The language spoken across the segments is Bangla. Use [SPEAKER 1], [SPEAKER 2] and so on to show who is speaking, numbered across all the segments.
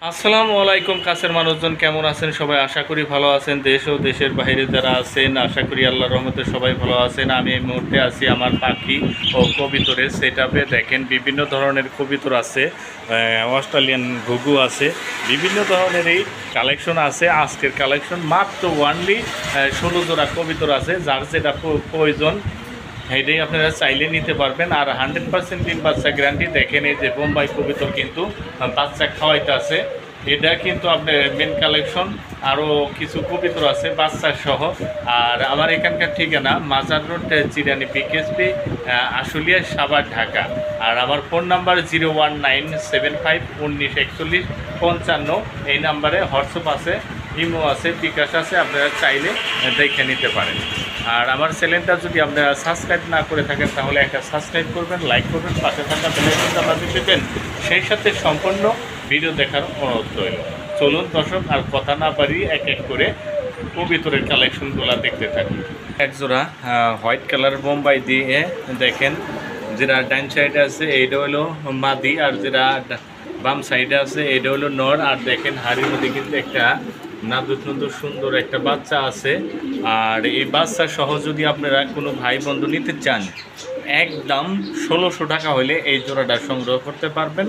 [SPEAKER 1] আসসালামু আলাইকুম। কাছের মানুষজন কেমন আছেন? সবাই আশা করি ভালো আছেন। দেশ ও দেশের বাইরে যারা আছেন আশা করি আল্লাহর রহমতে সবাই ভালো আছেন। আমি এই মুহূর্তে আছি আমার পাখি ও কবিতরের সেটআপে। দেখেন বিভিন্ন ধরনের কবিতর আছে, অস্ট্রেলিয়ান ঘুঘু আছে, বিভিন্ন ধরনেরই কালেকশন আছে। আজকের কালেকশন মাত্র ওয়ানলি 16 জোড়া কবিতর আছে। যার যেটা প্রয়োজন সেইটাই আপনারা চাইলে নিতে পারবেন। আর 100% ডিম বাচ্চা গ্যারান্টি। দেখেন এই যে বোম্বাই কবিতর কিন্তু বাচ্চা খাওয়াইতে আছে। এটা কিন্তু আপনার মেন কালেকশন। আরও কিছু কবিতর আছে বাচ্চা সহ। আর আমার এখানকার ঠিকানা মাজার রোড, চিরানি পিকেএসপি, আশুলিয়া, সাভার, ঢাকা। আর আমার ফোন নাম্বার 01975194155। এই নাম্বারে হোয়াটসঅ্যাপ আছে, ইমো আছে, বিকাশ আছে। আপনারা চাইলে দেখে নিতে পারেন। আর আমার চ্যানেলটা যদি আপনারা সাবস্ক্রাইব না করে থাকেন তাহলে একটা সাবস্ক্রাইব করবেন, লাইক করবেন, পাশে থাকা বেল আইকনটা বাজিয়ে দেবেন। সেই সাথে সম্পূর্ণ ভিডিও দেখার অনুরোধ রইল। চলুন দর্শক, আর কথা না বাড়িয়ে এক এক করে কবিতরের কালেকশনগুলো দেখতে থাকি। একজোড়া হোয়াইট কালার বোম্বাই দিয়ে দেখেন, যেটা ডাইন সাইডে আছে এইটা হলো মাদি, আর যেটা বাম সাইডে আছে এটা হলো নর। আর দেখেন হাড়ির মধ্যে কিন্তু একটা নাদুর সুন্দর একটা বাচ্চা আছে। আর এই বাচ্চা সহ যদি আপনারা কোনো ভাই বন্ধু নিতে চান, একদম 1600 টাকা হলে এই জোড়াটা সংগ্রহ করতে পারবেন।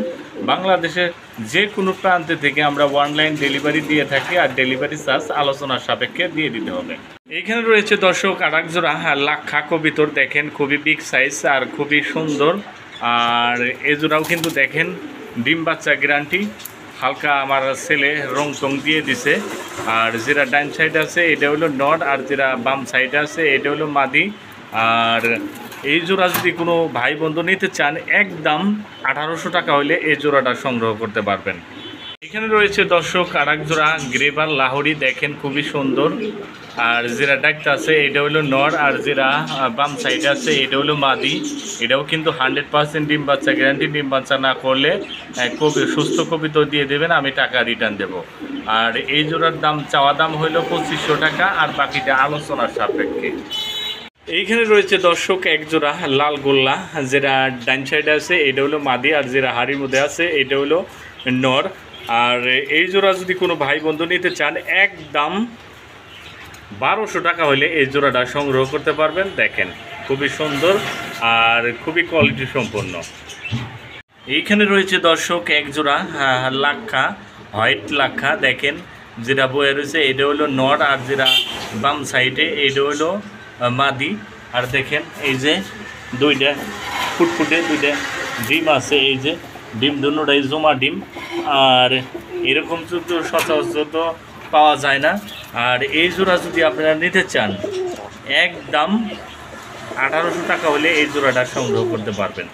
[SPEAKER 1] বাংলাদেশের যে কোনো প্রান্তে থেকে আমরা অনলাইন ডেলিভারি দিয়ে থাকি, আর ডেলিভারি চার্জ আলোচনার সাপেক্ষে দিয়ে দিতে হবে। এইখানে রয়েছে দর্শক আর এক জোড়া লাক্ষা কবিতর। দেখেন খুবই বিগ সাইজ আর খুবই সুন্দর। আর এই জোড়াও কিন্তু দেখেন ডিম বাচ্চা গ্যারান্টি। হালকা আমার ছেলে রং টং দিয়ে দিছে। আর যেটা ডাইন সাইড আছে এটা হলো নর, আর যেটা বাম সাইড আছে এটা হলো মাদি। আর এই জোড়া যদি কোনো ভাই বন্ধু নিতে চান, একদম 1800 টাকা হলে এই জোড়াটা সংগ্রহ করতে পারবেন। এখানে রয়েছে দর্শক আর এক জোড়া গ্রেবার লাহোরি। দেখেন খুবই সুন্দর। আর যেটা ডাকতে আছে এটা হলো নর, আর যেটা বাম সাইডে আছে এটা হলো মাদি। এটাও কিন্তু 100% ডিম বাচ্চা গ্যারান্টি। ডিম বাচ্চা না করলে সুস্থ কবিতর দিয়ে দেবেন, আমি টাকা রিটার্ন দেব। আর এই জোড়ার দাম চাওয়া দাম হলো 2500 টাকা, আর বাকিটা আলোচনার সাপেক্ষে। এইখানে রয়েছে দর্শক এক জোড়া লাল গোল্লা, যেটা ডাইন সাইডে আছে এটা হলো মাদি, আর যেটা হাড়ির মধ্যে আছে এটা হলো নর। আর এই জোড়া যদি কোনো ভাই বন্ধু নিতে চান, একদম 1200 টাকা হলে এই জোড়াটা সংগ্রহ করতে পারবেন। দেখেন খুবই সুন্দর আর খুবই কোয়ালিটি সম্পন্ন। এইখানে রয়েছে দর্শক এক জোড়া লাক্ষা, হোয়াইট লাক্ষা। দেখেন যেটা বয়ে রয়েছে এটা হলো নর, আর যেটা বাম সাইডে এটা হলো মাদি। আর দেখেন এই যে দুইটা ফুটফুটে দুইটা ডিম আছে, এই যে ডিম দুটোটাই জমা ডিম। আর এরকম তো সচরাচর তো পাওয়া যায় না। আর এই জোড়া যদি আপনারা নিতে চান, একদম 1800 টাকা হলে এই জোড়াটা সংগ্রহ করতে পারবেন।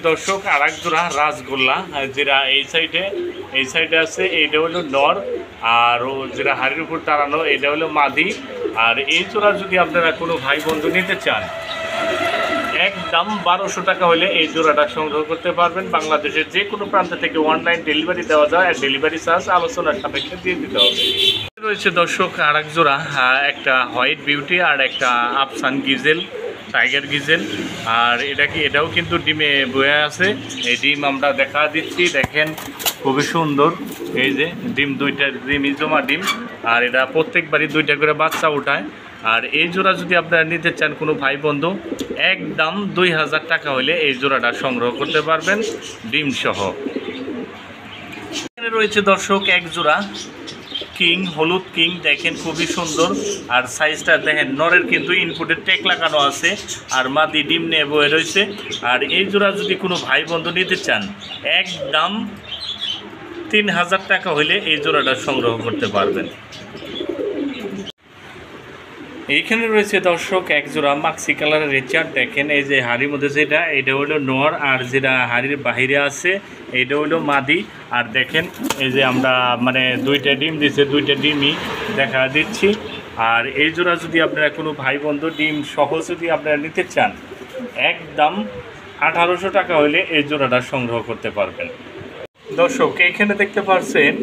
[SPEAKER 1] দর্শক আর এক জোড়া রাসগোল্লা, যেটা এই সাইডে আছে এইটা হলো নর, আর যেটা হাড়ির উপর টানানো এটা হলো মাদি। আর এই জোড়া যদি আপনারা কোনো ভাই বন্ধু নিতে চান, একদম 1200 টাকা হলে এই জোড়াটা সংগ্রহ করতে পারবেন। বাংলাদেশের যে কোনো প্রান্ত থেকে অনলাইন ডেলিভারি দেওয়া যায়, আর ডেলিভারি চার্জ আলোচনার সাপেক্ষে দিয়ে দিতে হবে। রয়েছে দর্শক আর এক জোড়া একটা হোয়াইট বিউটি আর একটা আফসান গিজেল, টাইগার গিজেল। আর এটাও কিন্তু ডিমে বয়ে আছে। এই ডিম আমরা দেখা দিচ্ছি, দেখেন খুবই সুন্দর। এই যে ডিম দুইটা ডিমই জমা ডিম। আর এটা প্রত্যেকবারই দুইটা করে বাচ্চা ওঠায়। আর এই জোড়া যদি আপনারা নিতে চান কোনো ভাই বন্ধু, একদম 2000 টাকা হলে এই জোড়াটা সংগ্রহ করতে পারবেন ডিম সহ। এখানে রয়েছে দর্শক এক জোড়া কিং, হলুদ কিং। দেখেন খুবই সুন্দর। আর সাইজটা দেখেন, নরের কিন্তু ইনপুটের টেক লাগানো আছে, আর মাদি ডিম নিয়ে বয়ে রয়েছে। আর এই জোড়া যদি কোনো ভাই বন্ধু নিতে চান, একদম 3000 টাকা হলে এই জোড়াটা সংগ্রহ করতে পারবেন। এইখানে রয়েছে দর্শক এক জোড়া মাক্সি কালারের রিচার্ড। দেখেন এই যে হাড়ির মধ্যে যেটা এটা হলো নর, আর যেটা হাড়ির বাহিরে আছে এটা হলো মাদি। আর দেখেন এই যে আমরা মানে দুইটা ডিম দিচ্ছে, দুইটা ডিমই দেখা দিচ্ছি। আর এই জোড়া যদি আপনারা কোনো ভাই বন্ধু ডিম সহ যদি আপনারা নিতে চান, একদম 1800 টাকা হলে এই জোড়াটা সংগ্রহ করতে পারবেন। দর্শক এইখানে দেখতে পাচ্ছেন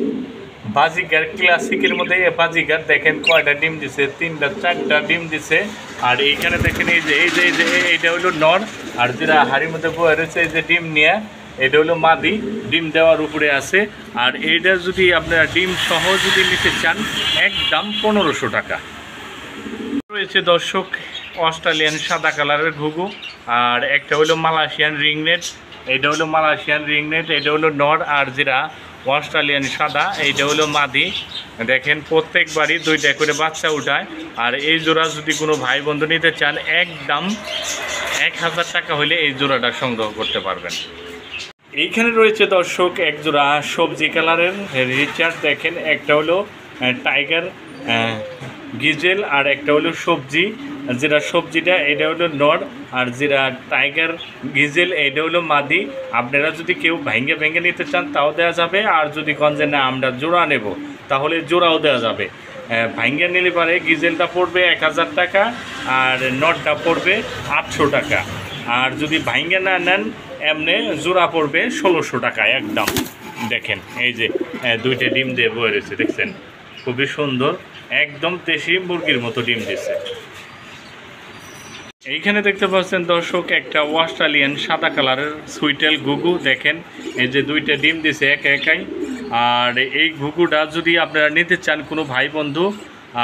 [SPEAKER 1] বাজিগার, ক্লাসিকের মধ্যে বাজিগার। দেখেন কয়টা ডিম দিছে, 3টা 4টা ডিম দিছে। আর এইখানে দেখেন এই যে এইটা হলো নর, আর যেটা হাড়ির মধ্যে বয়ে রয়েছে এই যে ডিম নিয়ে এটা হলো মাদি, ডিম দেওয়ার উপরে আছে। আর এইটা যদি আপনারা ডিম সহ যদি নিতে চান একদম 1500 টাকা। রয়েছে দর্শক অস্ট্রেলিয়ান সাদা কালারের ঘুঘু, আর একটা হলো মালয়েশিয়ান রিংনেট। এটা হলো মালয়েশিয়ান রিংনেট, এটা হলো নর, আর যেটা অস্ট্রেলিয়ান সাদা এইটা হলো মাদি। দেখেন প্রত্যেকবারই 2টা করে বাচ্চা উঠায়। আর এই জোড়া যদি কোনো ভাই বন্ধু নিতে চান একদম 1000 টাকা হলে এই জোড়াটা সংগ্রহ করতে পারবেন। এইখানে রয়েছে দর্শক এক জোড়া সবজি কালারের রিচার্ড। দেখেন একটা হলো টাইগার গিজেল, আর একটা হলো সবজি। যেটা সবজিটা এটা হলো নর, আর যেটা টাইগার গিজেল এটা হলো মাদি। আপনারা যদি কেউ ভেঙে নিতে চান তাও দেওয়া যাবে, আর যদি কোন যে না আমরা জোড়া নেব তাহলে জোড়াও দেওয়া যাবে। ভাঙ্গা নিলে পারে গিজেলটা পড়বে 1000 টাকা, আর নটটা পড়বে 800 টাকা। আর যদি ভাঙ্গা না নেন এমনি জোড়া পড়বে 1600 টাকা একদম। দেখেন এই যে 2টা ডিম দিয়ে বয়ে রয়েছে, দেখছেন খুবই সুন্দর, একদম দেশি মুরগির মতো ডিম দিচ্ছে। এইখানে দেখতে পাচ্ছেন দর্শক একটা অস্ট্রেলিয়ান সাদা কালারের সুইটেল ঘুঘু। দেখেন এই যে 2টা ডিম দিছে একাই। আর এই ঘুঘুটা যদি আপনারা নিতে চান কোনো ভাই বন্ধু,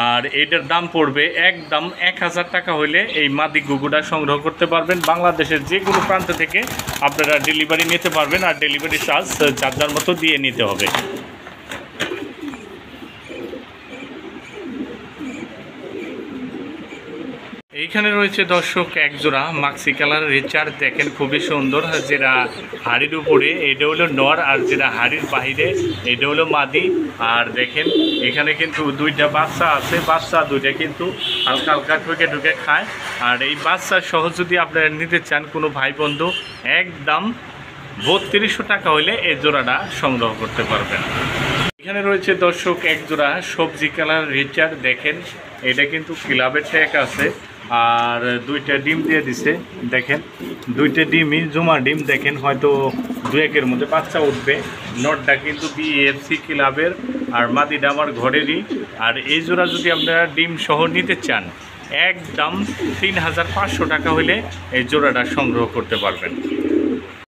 [SPEAKER 1] আর এটার দাম পড়বে একদম 1000 টাকা হইলে এই মাদি ঘুঘুটা সংগ্রহ করতে পারবেন। বাংলাদেশের যে কোনো প্রান্ত থেকে আপনারা ডেলিভারি নিতে পারবেন, আর ডেলিভারি চার্জ যার মতো দিয়ে নিতে হবে। এইখানে রয়েছে দর্শক এক জোড়া মাক্সি কালার রিচার্ড। দেখেন খুবই সুন্দর, যেটা হাড়ির উপরে এটা হলো নর, আর যেটা হাড়ির বাহিরে এটা হলো মাদি। আর দেখেন এখানে কিন্তু 2টা বাচ্চা আছে, বাচ্চা 2টা কিন্তু হালকা হালকা ঢুকে খায়। আর এই বাচ্চা সহ যদি আপনারা নিতে চান কোনো ভাই বন্ধু একদম 3200 টাকা হইলে এই জোড়াটা সংগ্রহ করতে পারবেন। এখানে রয়েছে দর্শক এক জোড়া সবজি কালার রিচার্ড। দেখেন এটা কিন্তু ক্লাবের ট্যাগ আছে, আর 2টা ডিম দিয়ে দিছে। দেখেন 2টা ডিমই জমা ডিম। দেখেন হয়তো 2-1-এর মধ্যে বাচ্চা উঠবে। নটটা কিন্তু বিএফসি ক্লাবের, আর মাদিটা আমার ঘরেরই। আর এই জোড়া যদি আপনারা ডিম সহ নিতে চান একদম 3500 টাকা হলে এই জোড়াটা সংগ্রহ করতে পারবেন।